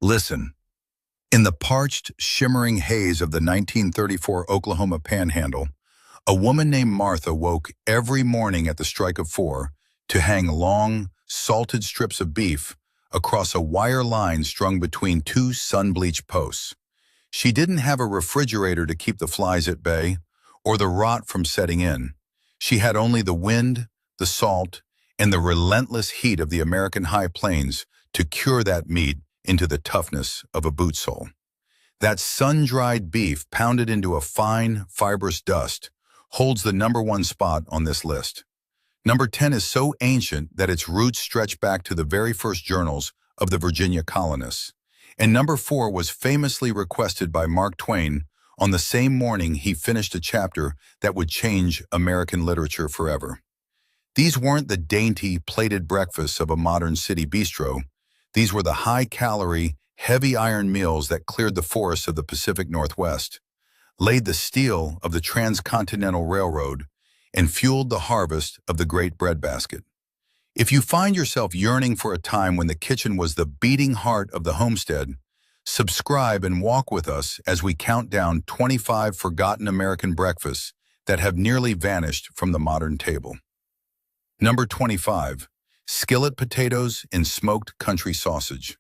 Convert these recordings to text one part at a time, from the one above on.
Listen, in the parched, shimmering haze of the 1934 Oklahoma Panhandle, a woman named Martha woke every morning at the strike of 4 to hang long, salted strips of beef across a wire line strung between two sun-bleached posts. She didn't have a refrigerator to keep the flies at bay or the rot from setting in. She had only the wind, the salt, and the relentless heat of the American high plains to cure that meat into the toughness of a boot sole. That sun-dried beef pounded into a fine, fibrous dust holds the #1 spot on this list. Number 10 is so ancient that its roots stretch back to the very first journals of the Virginia colonists. And number 4 was famously requested by Mark Twain on the same morning he finished a chapter that would change American literature forever. These weren't the dainty, plated breakfasts of a modern city bistro. These were the high-calorie, heavy iron meals that cleared the forests of the Pacific Northwest, laid the steel of the transcontinental railroad, and fueled the harvest of the great breadbasket. If you find yourself yearning for a time when the kitchen was the beating heart of the homestead, subscribe and walk with us as we count down 25 forgotten American breakfasts that have nearly vanished from the modern table. Number 25, skillet potatoes in smoked country sausage.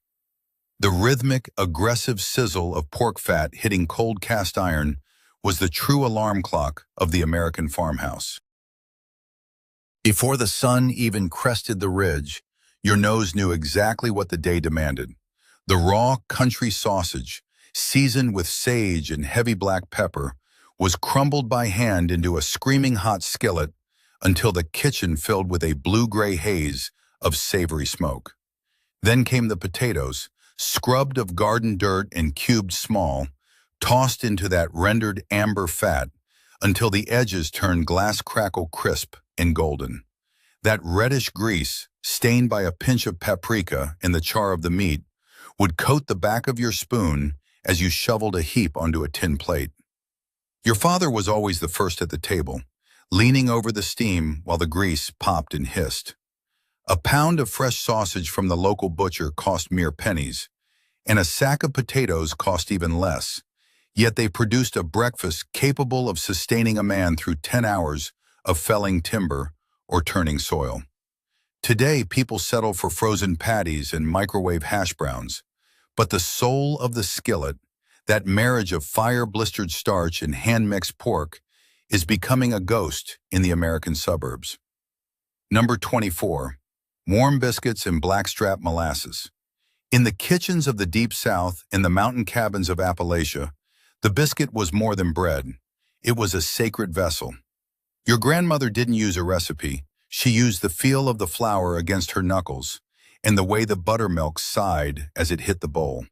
The rhythmic, aggressive sizzle of pork fat hitting cold cast iron was the true alarm clock of the American farmhouse. Before the sun even crested the ridge, your nose knew exactly what the day demanded. The raw country sausage, seasoned with sage and heavy black pepper, was crumbled by hand into a screaming hot skillet until the kitchen filled with a blue-gray haze of savory smoke. Then came the potatoes, scrubbed of garden dirt and cubed small, tossed into that rendered amber fat until the edges turned glass crackle crisp and golden. That reddish grease, stained by a pinch of paprika in the char of the meat, would coat the back of your spoon as you shoveled a heap onto a tin plate. Your father was always the first at the table, leaning over the steam while the grease popped and hissed. A pound of fresh sausage from the local butcher cost mere pennies, and a sack of potatoes cost even less, yet they produced a breakfast capable of sustaining a man through 10 hours of felling timber or turning soil. Today, people settle for frozen patties and microwave hash browns, but the soul of the skillet, that marriage of fire-blistered starch and hand-mixed pork, is becoming a ghost in the American suburbs. Number 24, warm biscuits and blackstrap molasses. In the kitchens of the Deep South and the mountain cabins of Appalachia, the biscuit was more than bread. It was a sacred vessel. Your grandmother didn't use a recipe. She used the feel of the flour against her knuckles and the way the buttermilk sighed as it hit the bowl.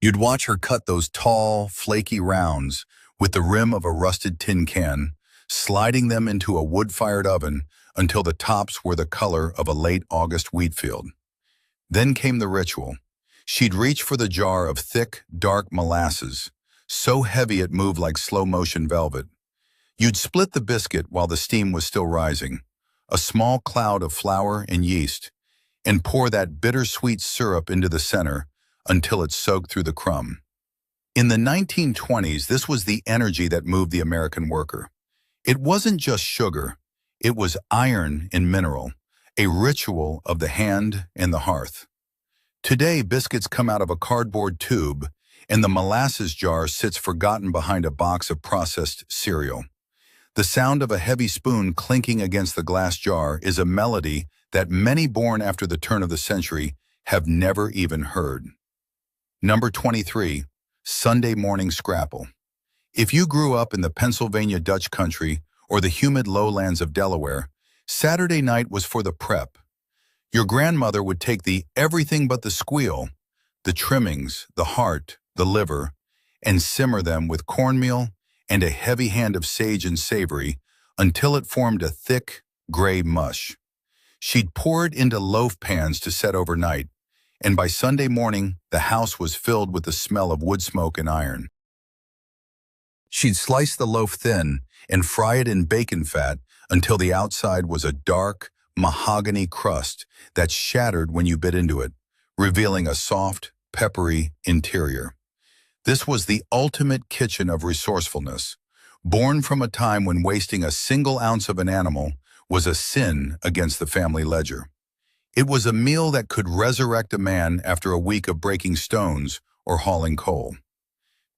You'd watch her cut those tall, flaky rounds with the rim of a rusted tin can, sliding them into a wood-fired oven until the tops were the color of a late August wheat field. Then came the ritual. She'd reach for the jar of thick, dark molasses, so heavy it moved like slow-motion velvet. You'd split the biscuit while the steam was still rising, a small cloud of flour and yeast, and pour that bittersweet syrup into the center until it soaked through the crumb. In the 1920s, this was the energy that moved the American worker. It wasn't just sugar, it was iron and mineral, a ritual of the hand and the hearth. Today, biscuits come out of a cardboard tube, and the molasses jar sits forgotten behind a box of processed cereal. The sound of a heavy spoon clinking against the glass jar is a melody that many born after the turn of the century have never even heard. Number 23, Sunday morning scrapple. If you grew up in the Pennsylvania Dutch country or the humid lowlands of Delaware, Saturday night was for the prep. Your grandmother would take the everything but the squeal, the trimmings, the heart, the liver, and simmer them with cornmeal and a heavy hand of sage and savory until it formed a thick, gray mush. She'd pour it into loaf pans to set overnight, and by Sunday morning, the house was filled with the smell of wood smoke and iron. She'd slice the loaf thin and fry it in bacon fat until the outside was a dark, mahogany crust that shattered when you bit into it, revealing a soft, peppery interior. This was the ultimate kitchen of resourcefulness, born from a time when wasting a single ounce of an animal was a sin against the family ledger. It was a meal that could resurrect a man after a week of breaking stones or hauling coal.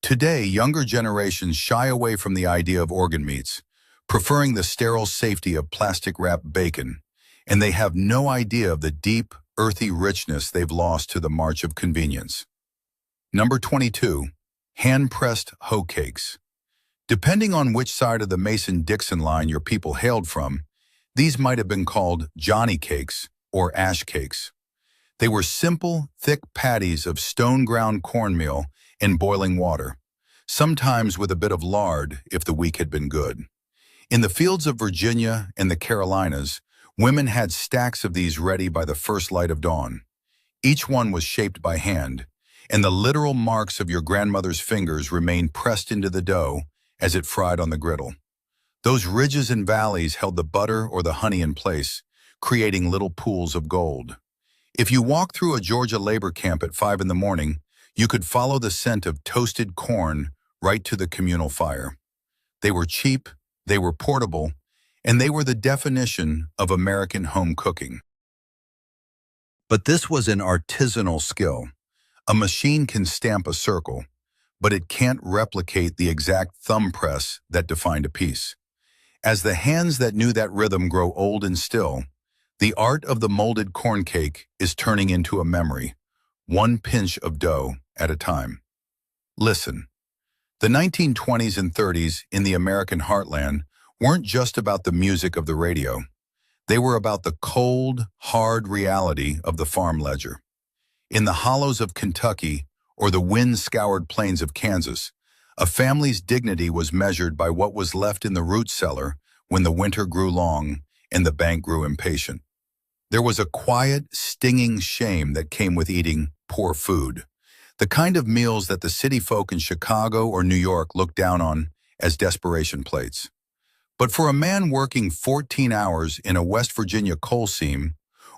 Today, younger generations shy away from the idea of organ meats, preferring the sterile safety of plastic-wrapped bacon, and they have no idea of the deep, earthy richness they've lost to the march of convenience. Number 22. Hand-pressed hoe cakes. Depending on which side of the Mason-Dixon line your people hailed from, these might have been called Johnny cakes or ash cakes. They were simple, thick patties of stone-ground cornmeal and boiling water, sometimes with a bit of lard if the week had been good. In the fields of Virginia and the Carolinas, women had stacks of these ready by the first light of dawn. Each one was shaped by hand, and the literal marks of your grandmother's fingers remained pressed into the dough as it fried on the griddle. Those ridges and valleys held the butter or the honey in place, creating little pools of gold. If you walked through a Georgia labor camp at 5 in the morning, you could follow the scent of toasted corn right to the communal fire. They were cheap, they were portable, and they were the definition of American home cooking. But this was an artisanal skill. A machine can stamp a circle, but it can't replicate the exact thumb press that defined a piece. As the hands that knew that rhythm grow old and still, the art of the molded corn cake is turning into a memory, one pinch of dough at a time. Listen, the 1920s and 30s in the American heartland weren't just about the music of the radio. They were about the cold, hard reality of the farm ledger. In the hollows of Kentucky or the wind-scoured plains of Kansas, a family's dignity was measured by what was left in the root cellar when the winter grew long and the bank grew impatient. There was a quiet, stinging shame that came with eating poor food, the kind of meals that the city folk in Chicago or New York looked down on as desperation plates. But for a man working 14 hours in a West Virginia coal seam,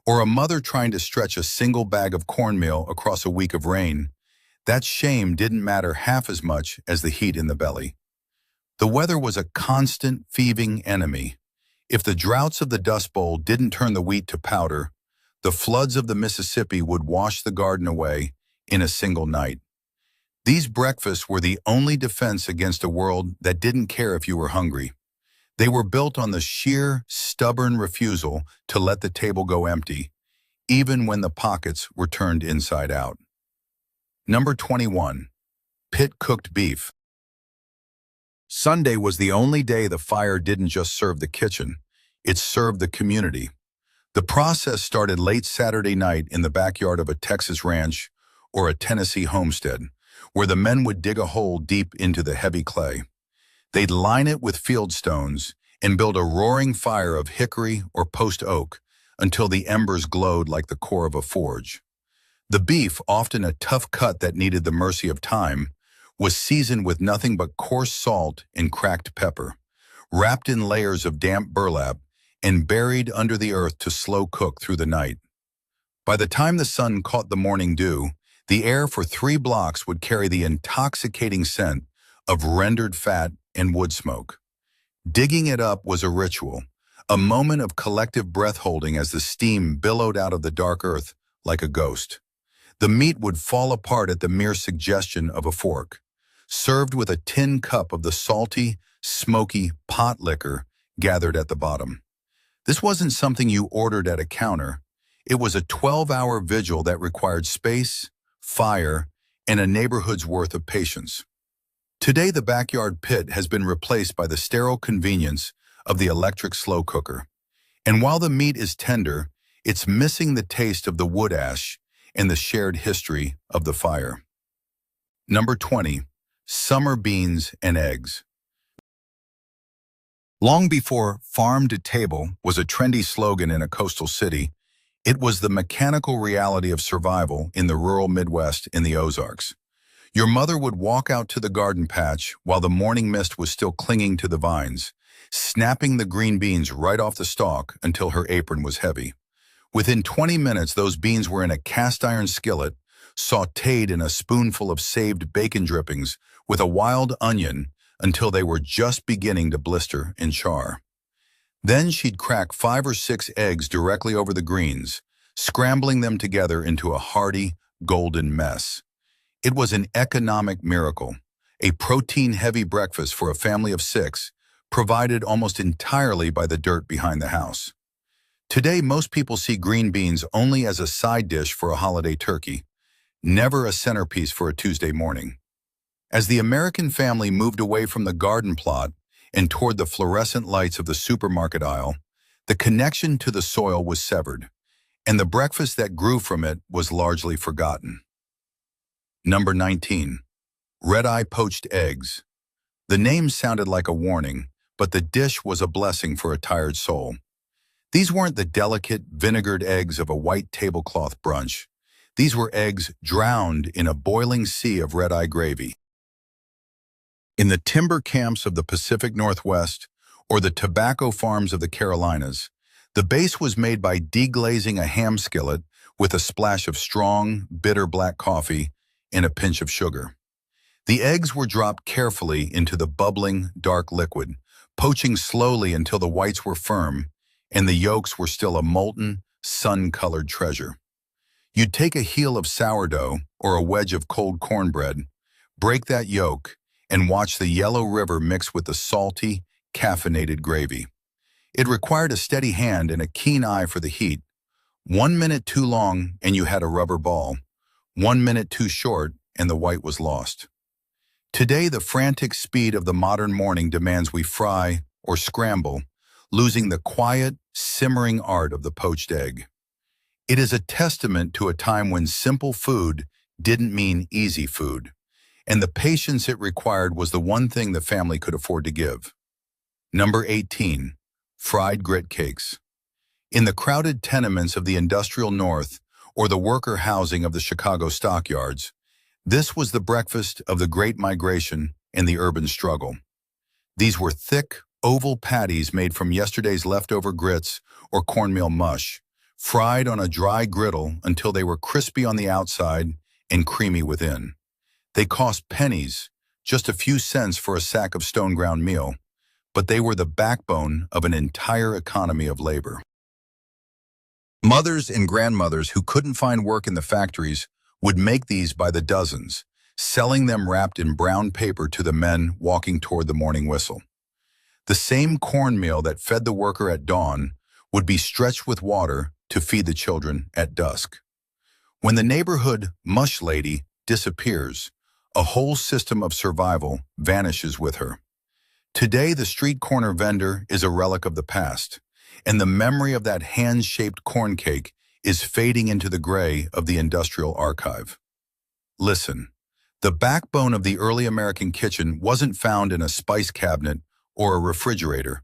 or a mother trying to stretch a single bag of cornmeal across a week of rain, that shame didn't matter half as much as the heat in the belly. The weather was a constant, thieving enemy. If the droughts of the Dust Bowl didn't turn the wheat to powder, the floods of the Mississippi would wash the garden away in a single night. These breakfasts were the only defense against a world that didn't care if you were hungry. They were built on the sheer, stubborn refusal to let the table go empty, even when the pockets were turned inside out. Number 21. Pit-cooked beef. Sunday was the only day the fire didn't just serve the kitchen, it served the community. The process started late Saturday night in the backyard of a Texas ranch or a Tennessee homestead, where the men would dig a hole deep into the heavy clay. They'd line it with field stones and build a roaring fire of hickory or post oak until the embers glowed like the core of a forge. The beef, often a tough cut that needed the mercy of time, was seasoned with nothing but coarse salt and cracked pepper, wrapped in layers of damp burlap and buried under the earth to slow cook through the night. By the time the sun caught the morning dew, the air for 3 blocks would carry the intoxicating scent of rendered fat and wood smoke. Digging it up was a ritual, a moment of collective breath-holding as the steam billowed out of the dark earth like a ghost. The meat would fall apart at the mere suggestion of a fork, served with a tin cup of the salty, smoky pot liquor gathered at the bottom. This wasn't something you ordered at a counter. It was a 12-hour vigil that required space, fire, and a neighborhood's worth of patience. Today, the backyard pit has been replaced by the sterile convenience of the electric slow cooker. And while the meat is tender, it's missing the taste of the wood ash and the shared history of the fire. Number 20. Summer beans and eggs. Long before farm to table was a trendy slogan in a coastal city, it was the mechanical reality of survival in the rural Midwest in the Ozarks. Your mother would walk out to the garden patch while the morning mist was still clinging to the vines, snapping the green beans right off the stalk until her apron was heavy. Within 20 minutes, those beans were in a cast iron skillet, sautéed in a spoonful of saved bacon drippings with a wild onion until they were just beginning to blister and char. Then she'd crack 5 or 6 eggs directly over the greens, scrambling them together into a hearty, golden mess. It was an economic miracle, a protein-heavy breakfast for a family of 6, provided almost entirely by the dirt behind the house. Today, most people see green beans only as a side dish for a holiday turkey, never a centerpiece for a Tuesday morning. As the American family moved away from the garden plot and toward the fluorescent lights of the supermarket aisle, the connection to the soil was severed, and the breakfast that grew from it was largely forgotten. Number 19. Red-eye poached eggs. The name sounded like a warning, but the dish was a blessing for a tired soul. These weren't the delicate, vinegared eggs of a white tablecloth brunch. These were eggs drowned in a boiling sea of red-eye gravy. In the timber camps of the Pacific Northwest or the tobacco farms of the Carolinas, the base was made by deglazing a ham skillet with a splash of strong, bitter black coffee and a pinch of sugar. The eggs were dropped carefully into the bubbling, dark liquid, poaching slowly until the whites were firm and the yolks were still a molten, sun-colored treasure. You'd take a heel of sourdough or a wedge of cold cornbread, break that yolk, and watch the yellow river mix with the salty, caffeinated gravy. It required a steady hand and a keen eye for the heat. 1 minute too long and you had a rubber ball. 1 minute too short and the white was lost. Today, the frantic speed of the modern morning demands we fry or scramble, losing the quiet, simmering art of the poached egg. It is a testament to a time when simple food didn't mean easy food, and the patience it required was the one thing the family could afford to give. Number 18. Fried grit cakes. In the crowded tenements of the industrial North or the worker housing of the Chicago stockyards, this was the breakfast of the Great Migration and the urban struggle. These were thick, oval patties made from yesterday's leftover grits or cornmeal mush, fried on a dry griddle until they were crispy on the outside and creamy within. They cost pennies, just a few cents for a sack of stone-ground meal, but they were the backbone of an entire economy of labor. Mothers and grandmothers who couldn't find work in the factories would make these by the dozens, selling them wrapped in brown paper to the men walking toward the morning whistle. The same cornmeal that fed the worker at dawn would be stretched with water to feed the children at dusk. When the neighborhood mush lady disappears, a whole system of survival vanishes with her. Today, the street corner vendor is a relic of the past, and the memory of that hand-shaped corn cake is fading into the gray of the industrial archive. Listen, the backbone of the early American kitchen wasn't found in a spice cabinet or a refrigerator,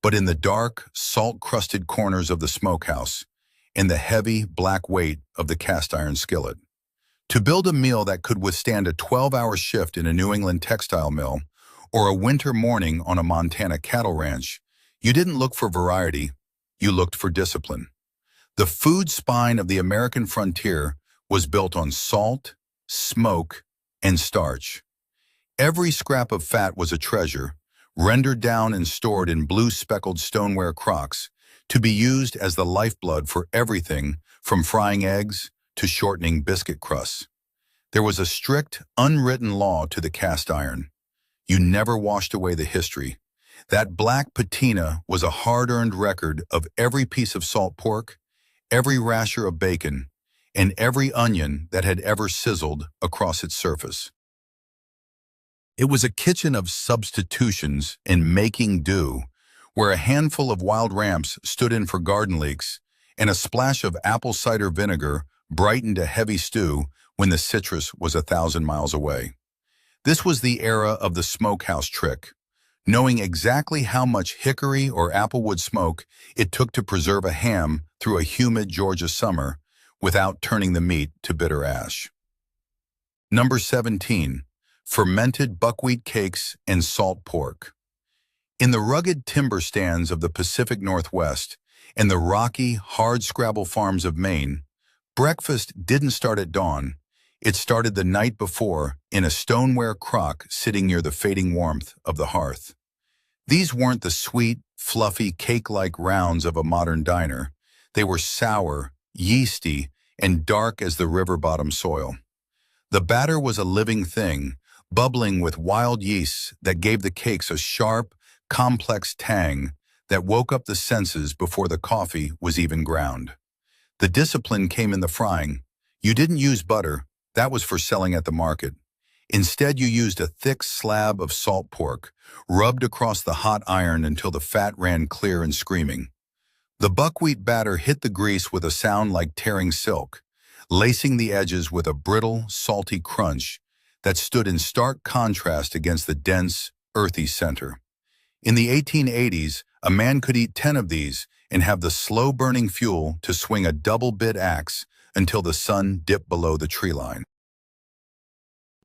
but in the dark, salt-crusted corners of the smokehouse, and the heavy, black weight of the cast-iron skillet. To build a meal that could withstand a 12-hour shift in a New England textile mill or a winter morning on a Montana cattle ranch, you didn't look for variety, you looked for discipline. The food spine of the American frontier was built on salt, smoke, and starch. Every scrap of fat was a treasure, rendered down and stored in blue-speckled stoneware crocks to be used as the lifeblood for everything from frying eggs to shortening biscuit crusts. There was a strict, unwritten law to the cast iron. You never washed away the history. That black patina was a hard-earned record of every piece of salt pork, every rasher of bacon, and every onion that had ever sizzled across its surface. It was a kitchen of substitutions and making do, where a handful of wild ramps stood in for garden leeks, and a splash of apple cider vinegar brightened a heavy stew when the citrus was 1,000 miles away. This was the era of the smokehouse trick, knowing exactly how much hickory or applewood smoke it took to preserve a ham through a humid Georgia summer without turning the meat to bitter ash. Number 17. Fermented buckwheat cakes and salt pork. In the rugged timber stands of the Pacific Northwest, and the rocky, hard-scrabble farms of Maine, breakfast didn't start at dawn. It started the night before in a stoneware crock sitting near the fading warmth of the hearth. These weren't the sweet, fluffy, cake-like rounds of a modern diner. They were sour, yeasty, and dark as the river-bottom soil. The batter was a living thing, bubbling with wild yeasts that gave the cakes a sharp, complex tang that woke up the senses before the coffee was even ground. The discipline came in the frying. You didn't use butter. That was for selling at the market. Instead, you used a thick slab of salt pork, rubbed across the hot iron until the fat ran clear and screaming. The buckwheat batter hit the grease with a sound like tearing silk, lacing the edges with a brittle, salty crunch that stood in stark contrast against the dense, earthy center. In the 1880s, a man could eat 10 of these and have the slow-burning fuel to swing a double-bit axe until the sun dipped below the tree line.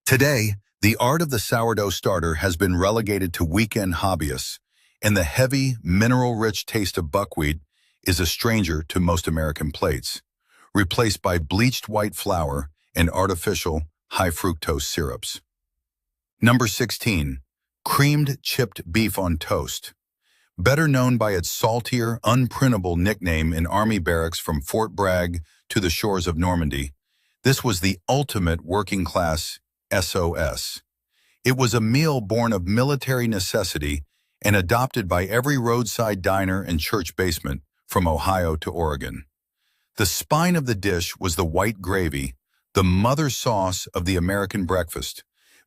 Today, the art of the sourdough starter has been relegated to weekend hobbyists, and the heavy, mineral-rich taste of buckwheat is a stranger to most American plates, replaced by bleached white flour and artificial high-fructose syrups. Number 16. Creamed chipped beef on toast. Better known by its saltier, unprintable nickname in Army barracks from Fort Bragg to the shores of Normandy, this was the ultimate working-class SOS. It was a meal born of military necessity and adopted by every roadside diner and church basement from Ohio to Oregon. The spine of the dish was the white gravy, the mother sauce of the American breakfast,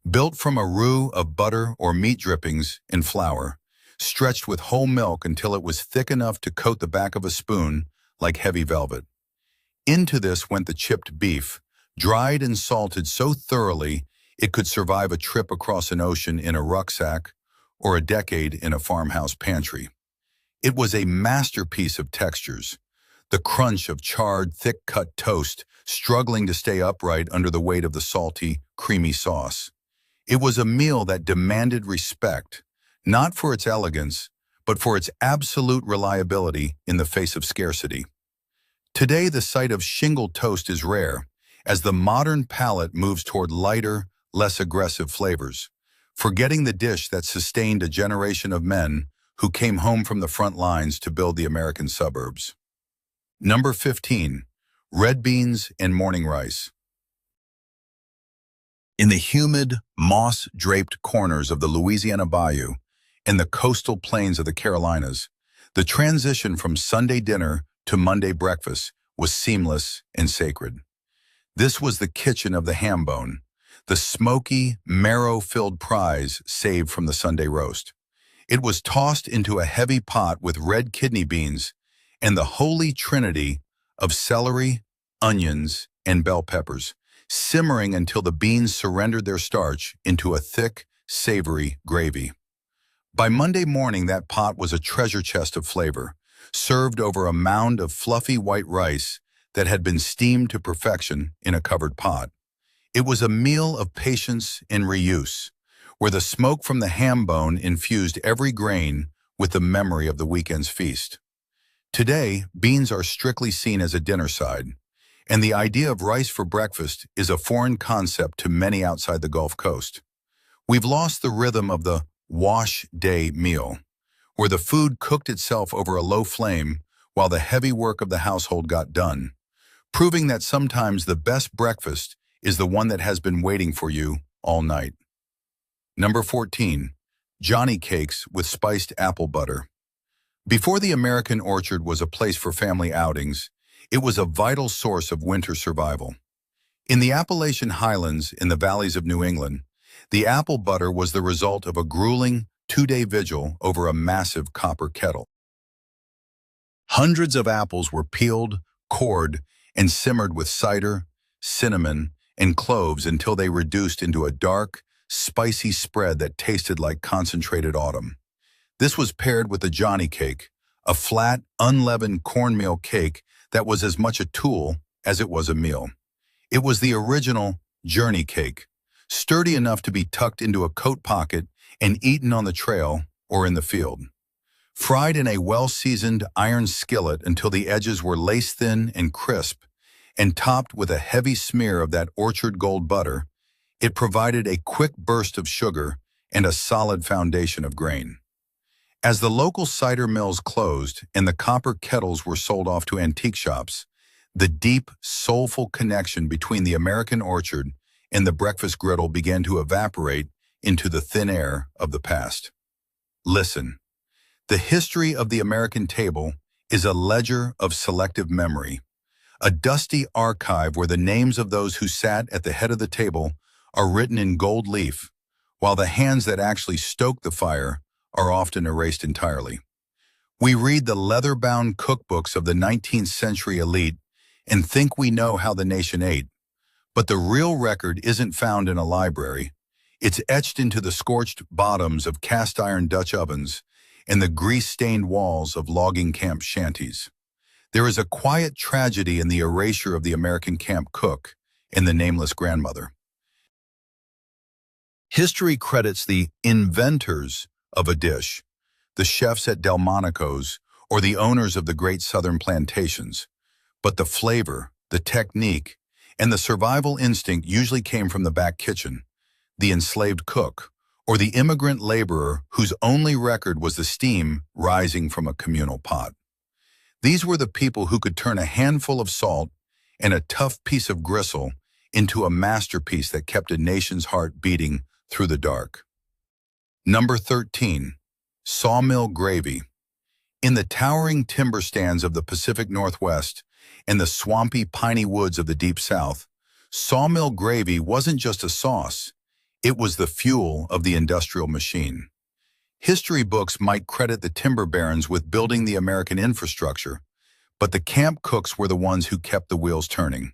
built from a roux of butter or meat drippings and flour, stretched with whole milk until it was thick enough to coat the back of a spoon like heavy velvet. Into this went the chipped beef, dried and salted so thoroughly it could survive a trip across an ocean in a rucksack or a decade in a farmhouse pantry. It was a masterpiece of textures, the crunch of charred, thick-cut toast struggling to stay upright under the weight of the salty, creamy sauce. It was a meal that demanded respect, not for its elegance, but for its absolute reliability in the face of scarcity. Today, the sight of shingle toast is rare, as the modern palate moves toward lighter, less aggressive flavors, forgetting the dish that sustained a generation of men who came home from the front lines to build the American suburbs. Number 15. Red beans and morning rice. In the humid, moss-draped corners of the Louisiana Bayou and the coastal plains of the Carolinas, the transition from Sunday dinner to Monday breakfast was seamless and sacred. This was the kitchen of the ham bone, the smoky, marrow-filled prize saved from the Sunday roast. It was tossed into a heavy pot with red kidney beans and the holy trinity of celery, onions, and bell peppers, simmering until the beans surrendered their starch into a thick, savory gravy. By Monday morning, that pot was a treasure chest of flavor, served over a mound of fluffy white rice that had been steamed to perfection in a covered pot. It was a meal of patience and reuse, where the smoke from the ham bone infused every grain with the memory of the weekend's feast. Today, beans are strictly seen as a dinner side, and the idea of rice for breakfast is a foreign concept to many outside the Gulf Coast. We've lost the rhythm of the wash day meal, where the food cooked itself over a low flame while the heavy work of the household got done, proving that sometimes the best breakfast is the one that has been waiting for you all night. Number 14. Johnny cakes with spiced apple butter. Before the American orchard was a place for family outings, it was a vital source of winter survival. In the Appalachian Highlands in the valleys of New England, the apple butter was the result of a grueling two-day vigil over a massive copper kettle. Hundreds of apples were peeled, cored, and simmered with cider, cinnamon, and cloves until they reduced into a dark, spicy spread that tasted like concentrated autumn. This was paired with the Johnny cake, a flat, unleavened cornmeal cake that was as much a tool as it was a meal. It was the original journey cake, sturdy enough to be tucked into a coat pocket and eaten on the trail or in the field. Fried in a well-seasoned iron skillet until the edges were lace-thin and crisp, and topped with a heavy smear of that orchard gold butter, it provided a quick burst of sugar and a solid foundation of grain. As the local cider mills closed and the copper kettles were sold off to antique shops, the deep, soulful connection between the American orchard and the breakfast griddle began to evaporate into the thin air of the past. Listen, the history of the American table is a ledger of selective memory, a dusty archive where the names of those who sat at the head of the table are written in gold leaf, while the hands that actually stoked the fire are often erased entirely. We read the leather-bound cookbooks of the 19th century elite and think we know how the nation ate, but the real record isn't found in a library. It's etched into the scorched bottoms of cast-iron Dutch ovens and the grease-stained walls of logging camp shanties. There is a quiet tragedy in the erasure of the American camp cook and the nameless grandmother. History credits the inventors of a dish, the chefs at Delmonico's or the owners of the great southern plantations, but the flavor, the technique, and the survival instinct usually came from the back kitchen, the enslaved cook, or the immigrant laborer whose only record was the steam rising from a communal pot. These were the people who could turn a handful of salt and a tough piece of gristle into a masterpiece that kept a nation's heart beating through the dark. Number 13, sawmill gravy. In the towering timber stands of the Pacific Northwest and the swampy, piney woods of the Deep South, sawmill gravy wasn't just a sauce. It was the fuel of the industrial machine. History books might credit the timber barons with building the American infrastructure, but the camp cooks were the ones who kept the wheels turning.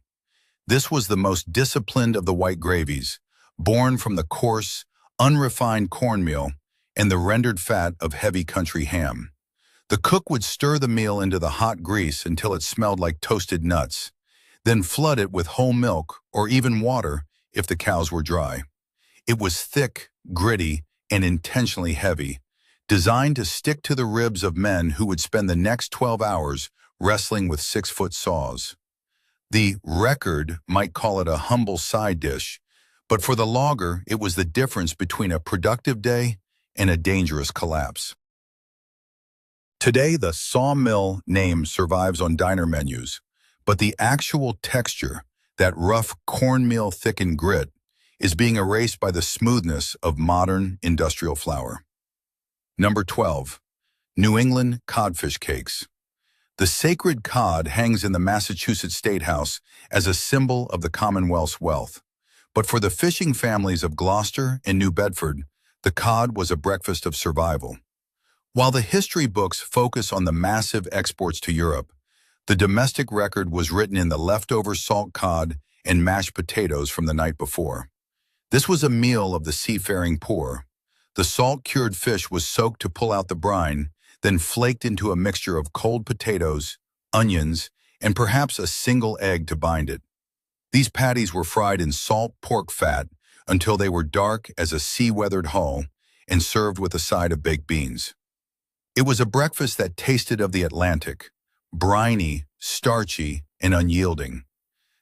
This was the most disciplined of the white gravies, born from the coarse, unrefined cornmeal and the rendered fat of heavy country ham. The cook would stir the meal into the hot grease until it smelled like toasted nuts, then flood it with whole milk or even water if the cows were dry. It was thick, gritty, and intentionally heavy, designed to stick to the ribs of men who would spend the next 12 hours wrestling with 6-foot saws. The record might call it a humble side dish, but for the logger, it was the difference between a productive day and a dangerous collapse. Today, the sawmill name survives on diner menus, but the actual texture, that rough cornmeal-thickened grit, is being erased by the smoothness of modern industrial flour. Number 12, New England codfish cakes. The sacred cod hangs in the Massachusetts State House as a symbol of the Commonwealth's wealth. But for the fishing families of Gloucester and New Bedford, the cod was a breakfast of survival. While the history books focus on the massive exports to Europe, the domestic record was written in the leftover salt cod and mashed potatoes from the night before. This was a meal of the seafaring poor. The salt-cured fish was soaked to pull out the brine, then flaked into a mixture of cold potatoes, onions, and perhaps a single egg to bind it. These patties were fried in salt pork fat until they were dark as a sea-weathered hull and served with a side of baked beans. It was a breakfast that tasted of the Atlantic, briny, starchy, and unyielding.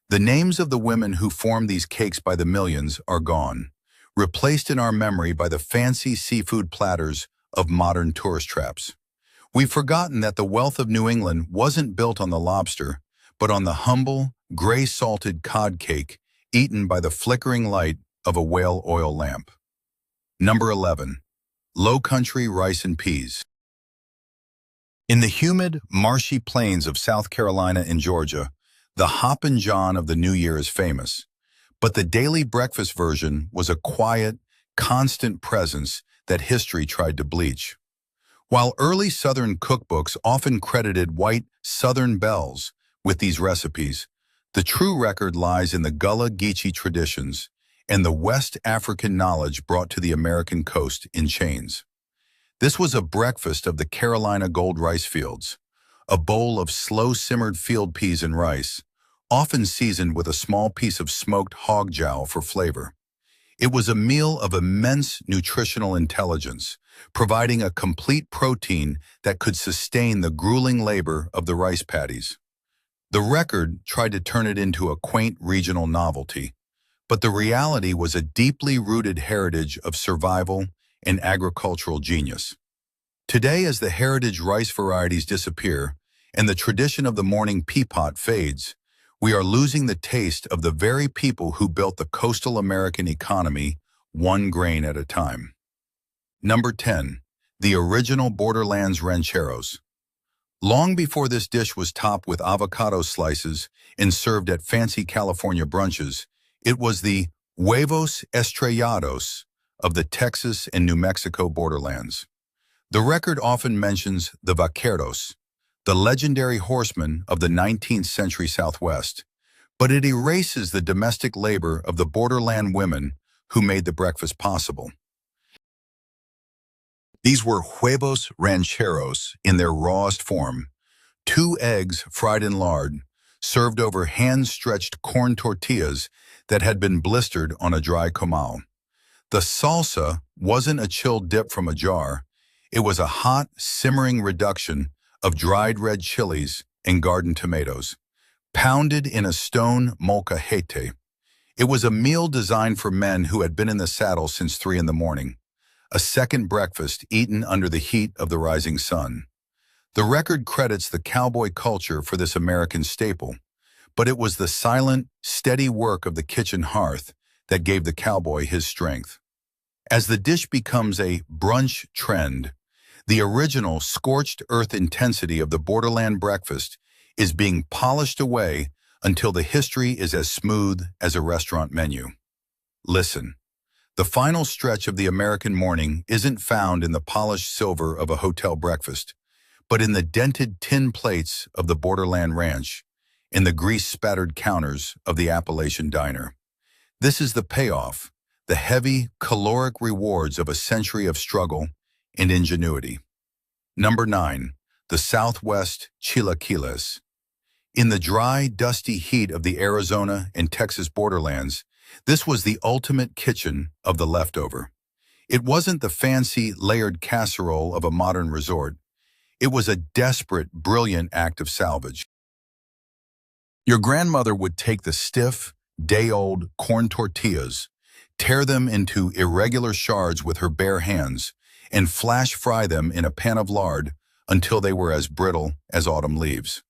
The names of the women who formed these cakes by the millions are gone, replaced in our memory by the fancy seafood platters of modern tourist traps. We've forgotten that the wealth of New England wasn't built on the lobster, but on the humble, gray-salted cod cake eaten by the flickering light of a whale oil lamp. Number 11, low country rice and peas. In the humid, marshy plains of South Carolina and Georgia, the Hoppin' John of the New Year is famous, but the daily breakfast version was a quiet, constant presence that history tried to bleach. While early Southern cookbooks often credited white Southern belles with these recipes, the true record lies in the Gullah Geechee traditions and the West African knowledge brought to the American coast in chains. This was a breakfast of the Carolina gold rice fields, a bowl of slow-simmered field peas and rice, often seasoned with a small piece of smoked hog jowl for flavor. It was a meal of immense nutritional intelligence, providing a complete protein that could sustain the grueling labor of the rice paddies. The record tried to turn it into a quaint regional novelty, but the reality was a deeply rooted heritage of survival and agricultural genius. Today, as the heritage rice varieties disappear and the tradition of the morning peapot fades, we are losing the taste of the very people who built the coastal American economy one grain at a time. Number 10. The original Borderlands rancheros. Long before this dish was topped with avocado slices and served at fancy California brunches, it was the huevos estrellados of the Texas and New Mexico borderlands. The record often mentions the vaqueros, the legendary horsemen of the 19th century Southwest, but it erases the domestic labor of the borderland women who made the breakfast possible. These were huevos rancheros in their rawest form, 2 eggs fried in lard, served over hand-stretched corn tortillas that had been blistered on a dry comal. The salsa wasn't a chilled dip from a jar. It was a hot, simmering reduction of dried red chilies and garden tomatoes, pounded in a stone molcajete. It was a meal designed for men who had been in the saddle since 3 in the morning, a second breakfast eaten under the heat of the rising sun. The record credits the cowboy culture for this American staple, but it was the silent, steady work of the kitchen hearth that gave the cowboy his strength. As the dish becomes a brunch trend, the original scorched earth intensity of the borderland breakfast is being polished away until the history is as smooth as a restaurant menu. Listen, the final stretch of the American morning isn't found in the polished silver of a hotel breakfast, but in the dented tin plates of the borderland ranch, in the grease-spattered counters of the Appalachian diner. This is the payoff, the heavy, caloric rewards of a century of struggle and ingenuity. Number 9. The Southwest chilaquiles. In the dry, dusty heat of the Arizona and Texas borderlands, this was the ultimate kitchen of the leftover. It wasn't the fancy, layered casserole of a modern resort. It was a desperate, brilliant act of salvage. Your grandmother would take the stiff, day-old corn tortillas, tear them into irregular shards with her bare hands, and flash fry them in a pan of lard until they were as brittle as autumn leaves.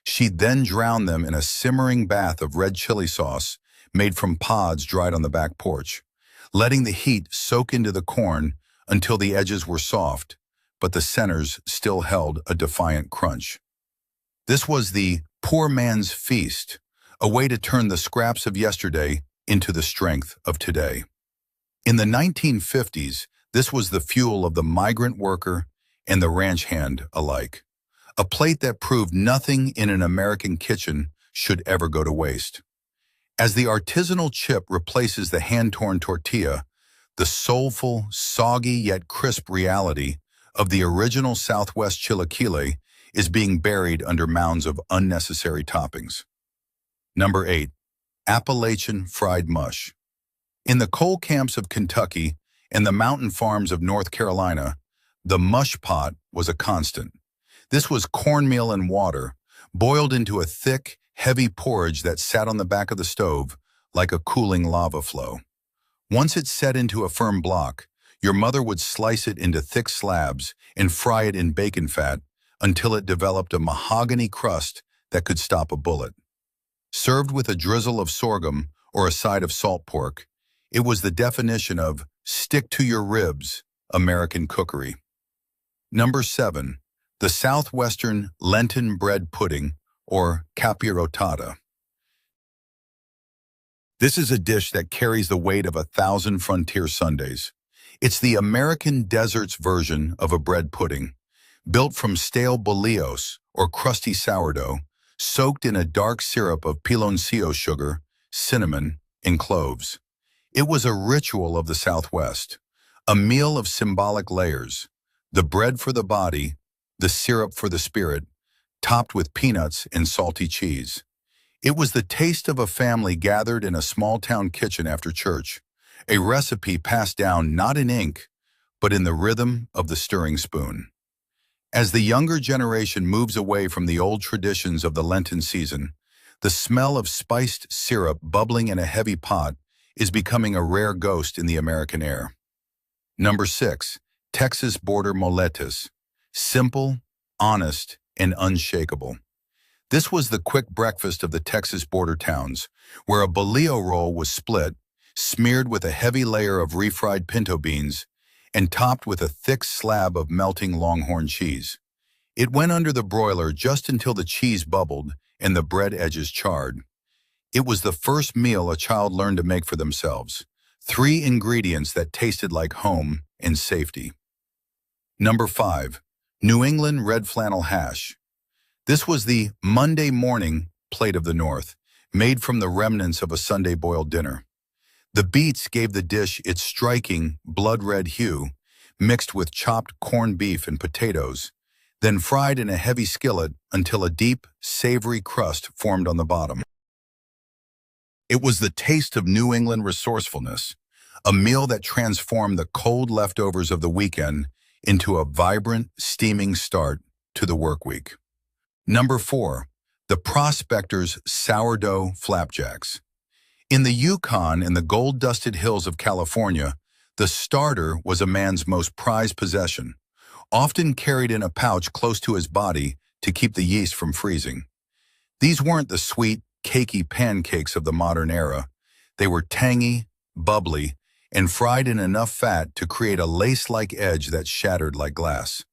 She'd then drown them in a simmering bath of red chili sauce made from pods dried on the back porch, letting the heat soak into the corn until the edges were soft, but the centers still held a defiant crunch. This was the poor man's feast, a way to turn the scraps of yesterday into the strength of today. In the 1950s, this was the fuel of the migrant worker and the ranch hand alike, a plate that proved nothing in an American kitchen should ever go to waste. As the artisanal chip replaces the hand-torn tortilla, the soulful, soggy yet crisp reality of the original Southwest chilaquile is being buried under mounds of unnecessary toppings. Number 8. Appalachian fried mush. In the coal camps of Kentucky and the mountain farms of North Carolina, the mush pot was a constant. This was cornmeal and water, boiled into a thick, heavy porridge that sat on the back of the stove like a cooling lava flow. Once it set into a firm block, your mother would slice it into thick slabs and fry it in bacon fat until it developed a mahogany crust that could stop a bullet. Served with a drizzle of sorghum or a side of salt pork, it was the definition of stick-to-your-ribs American cookery. Number 7. The Southwestern Lenten bread pudding, or capirotada. This is a dish that carries the weight of 1,000 frontier Sundays. It's the American desert's version of a bread pudding, built from stale bolillos, or crusty sourdough, soaked in a dark syrup of piloncillo sugar, cinnamon, and cloves. It was a ritual of the Southwest, a meal of symbolic layers, the bread for the body, the syrup for the spirit, topped with peanuts and salty cheese. It was the taste of a family gathered in a small-town kitchen after church, a recipe passed down not in ink, but in the rhythm of the stirring spoon. As the younger generation moves away from the old traditions of the Lenten season, the smell of spiced syrup bubbling in a heavy pot is becoming a rare ghost in the American air. Number 6. Texas border moletes. Simple, honest, and unshakable. This was the quick breakfast of the Texas border towns, where a bolillo roll was split, smeared with a heavy layer of refried pinto beans, and topped with a thick slab of melting Longhorn cheese. It went under the broiler just until the cheese bubbled and the bread edges charred. It was the first meal a child learned to make for themselves. 3 ingredients that tasted like home and safety. Number 5. New England red flannel hash. This was the Monday morning plate of the North, made from the remnants of a Sunday boiled dinner. The beets gave the dish its striking blood-red hue, mixed with chopped corned beef and potatoes, then fried in a heavy skillet until a deep, savory crust formed on the bottom. It was the taste of New England resourcefulness, a meal that transformed the cold leftovers of the weekend into a vibrant, steaming start to the work week. Number 4. The Prospector's sourdough flapjacks. In the Yukon and the gold-dusted hills of California, the starter was a man's most prized possession, often carried in a pouch close to his body to keep the yeast from freezing. These weren't the sweet, cakey pancakes of the modern era. They were tangy, bubbly, and fried in enough fat to create a lace-like edge that shattered like glass.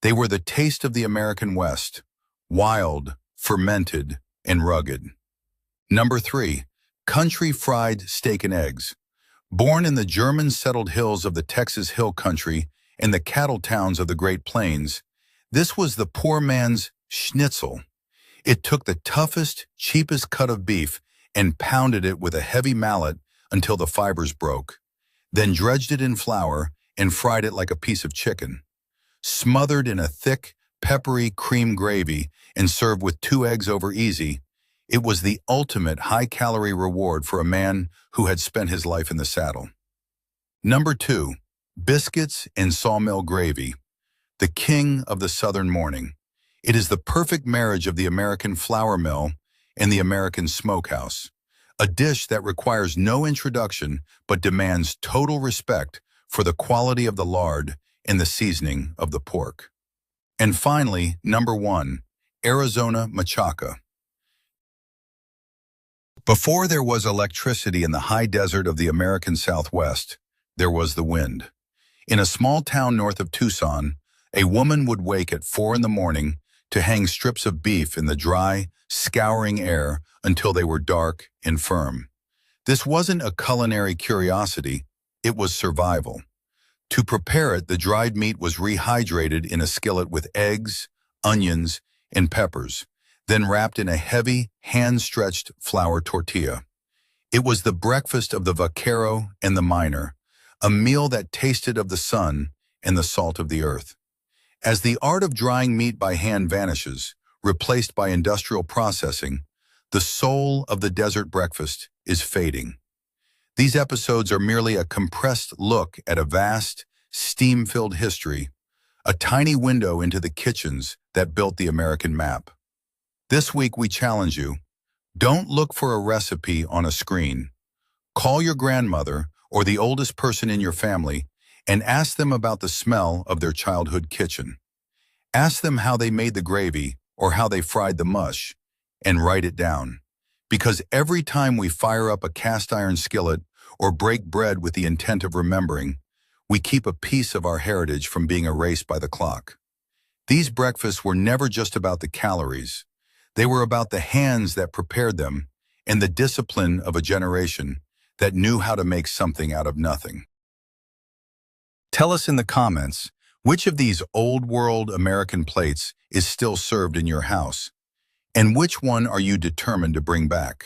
They were the taste of the American West, wild, fermented, and rugged. Number 3. Country fried steak and eggs. Born in the German-settled hills of the Texas Hill Country and the cattle towns of the Great Plains, this was the poor man's schnitzel. It took the toughest, cheapest cut of beef and pounded it with a heavy mallet until the fibers broke, then dredged it in flour and fried it like a piece of chicken. Smothered in a thick, peppery cream gravy and served with 2 eggs over easy, it was the ultimate high-calorie reward for a man who had spent his life in the saddle. Number 2. Biscuits and sawmill gravy. The king of the southern morning. It is the perfect marriage of the American flour mill and the American smokehouse, a dish that requires no introduction but demands total respect for the quality of the lard and the seasoning of the pork. And finally, number 1, Arizona machaca. Before there was electricity in the high desert of the American Southwest, there was the wind. In a small town north of Tucson, a woman would wake at 4 in the morning to hang strips of beef in the dry, scouring air until they were dark and firm. This wasn't a culinary curiosity, it was survival. To prepare it, the dried meat was rehydrated in a skillet with eggs, onions, and peppers, then wrapped in a heavy, hand-stretched flour tortilla. It was the breakfast of the vaquero and the miner, a meal that tasted of the sun and the salt of the earth. As the art of drying meat by hand vanishes, replaced by industrial processing, the soul of the desert breakfast is fading. These episodes are merely a compressed look at a vast, steam-filled history, a tiny window into the kitchens that built the American map. This week we challenge you, don't look for a recipe on a screen. Call your grandmother or the oldest person in your family and ask them about the smell of their childhood kitchen. Ask them how they made the gravy or how they fried the mush, and write it down. Because every time we fire up a cast iron skillet or break bread with the intent of remembering, we keep a piece of our heritage from being erased by the clock. These breakfasts were never just about the calories. They were about the hands that prepared them and the discipline of a generation that knew how to make something out of nothing. Tell us in the comments, which of these old-world American plates is still served in your house, and which one are you determined to bring back?